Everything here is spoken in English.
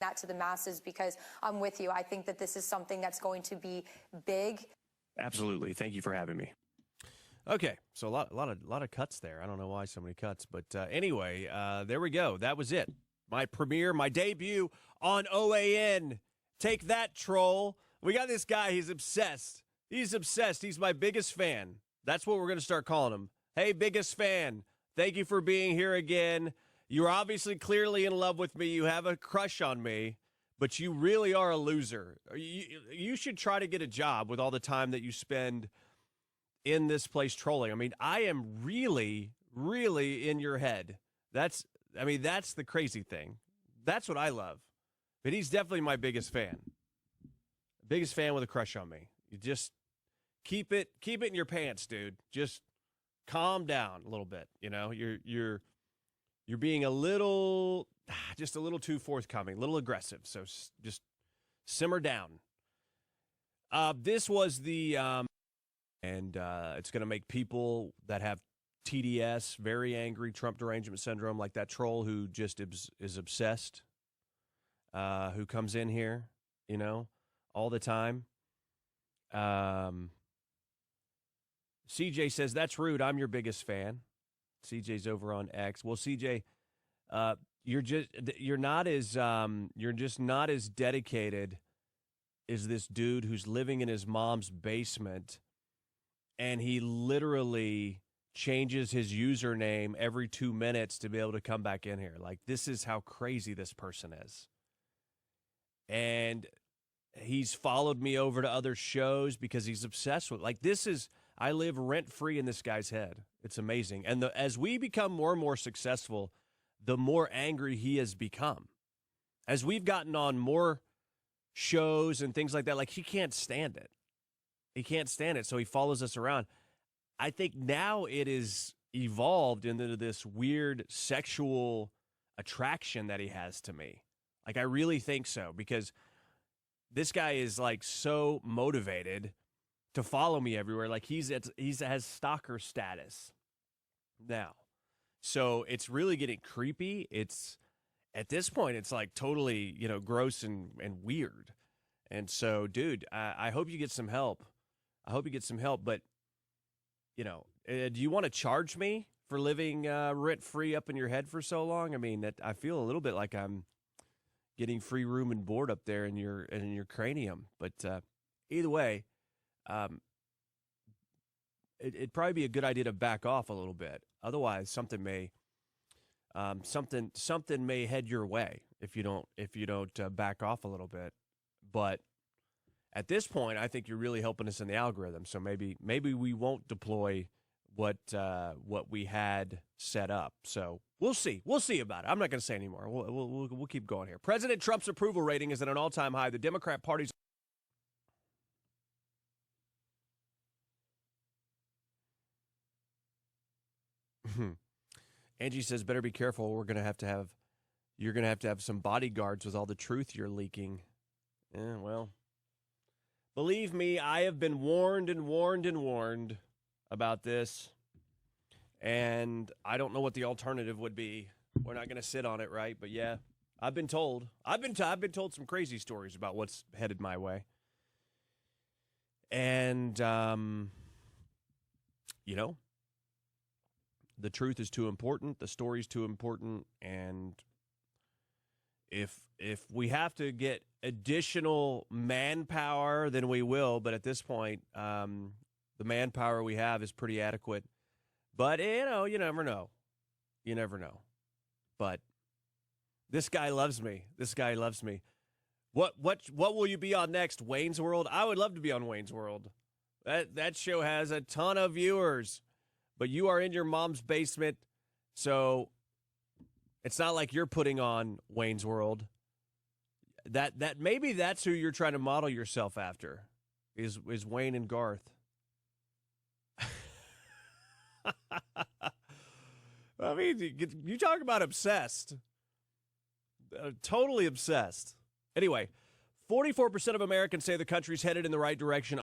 that to the masses, because I'm with you. I think that this is something that's going to be big. Absolutely. Thank you for having me. Okay, so a lot of cuts there. I don't know why so many cuts, but anyway, there we go. That was it. My premiere, my debut on OAN. Take that, troll. We got this guy. He's obsessed. He's obsessed. He's my biggest fan. That's what we're going to start calling him. Hey, biggest fan. Thank you for being here again. You're obviously clearly in love with me. You have a crush on me, but you really are a loser. You should try to get a job with all the time that you spend in this place trolling. I mean, I am really, really in your head. That's the crazy thing. That's what I love. But he's definitely my biggest fan. Biggest fan with a crush on me. You just keep it in your pants, dude. Just calm down a little bit. You know, you're being just a little too forthcoming, a little aggressive. So just simmer down. This was the, and it's going to make people that have TDS very angry, Trump derangement syndrome, like that troll who just is obsessed, who comes in here, you know, all the time. CJ says, that's rude. I'm your biggest fan. CJ's over on X. Well, CJ, you're just not as dedicated as this dude who's living in his mom's basement, and he literally changes his username every 2 minutes to be able to come back in here. Like, this is how crazy this person is. And he's followed me over to other shows because he's obsessed with, I live rent-free in this guy's head. It's amazing. And as we become more and more successful, the more angry he has become. As we've gotten on more shows and things like that, like, he can't stand it. He can't stand it, so he follows us around. I think now it is evolved into this weird sexual attraction that he has to me. Like, I really think so, because this guy is, like, so motivated to follow me everywhere. Like, he has stalker status now. So it's really getting creepy. It's, at this point, it's like totally, gross and weird. And so, dude, I hope you get some help. But, do you want to charge me for living rent-free up in your head for so long? I mean, I feel a little bit like I'm getting free room and board up there in your cranium. But either way, it'd probably be a good idea to back off a little bit. Otherwise, something may head your way if you don't back off a little bit. But at this point, I think you're really helping us in the algorithm. So maybe we won't deploy what we had set up. So we'll see. We'll see about it. I'm not going to say anymore. We'll keep going here. President Trump's approval rating is at an all-time high. The Democrat Party's Angie says, better be careful. You're going to have to have some bodyguards with all the truth you're leaking. Yeah, well, believe me, I have been warned and warned and warned about this, and I don't know what the alternative would be. We're not going to sit on it, right? But yeah, I've been told. I've been told some crazy stories about what's headed my way, and the truth is too important. The story's too important, and if we have to get additional manpower, then we will. But at this point, the manpower we have is pretty adequate. But, you never know. You never know. But this guy loves me. What will you be on next? Wayne's World? I would love to be on Wayne's World. That show has a ton of viewers. But you are in your mom's basement, so it's not like you're putting on Wayne's World. That maybe that's who you're trying to model yourself after, is Wayne and Garth. I mean, you talk about obsessed. Totally obsessed. Anyway, 44% of Americans say the country's headed in the right direction.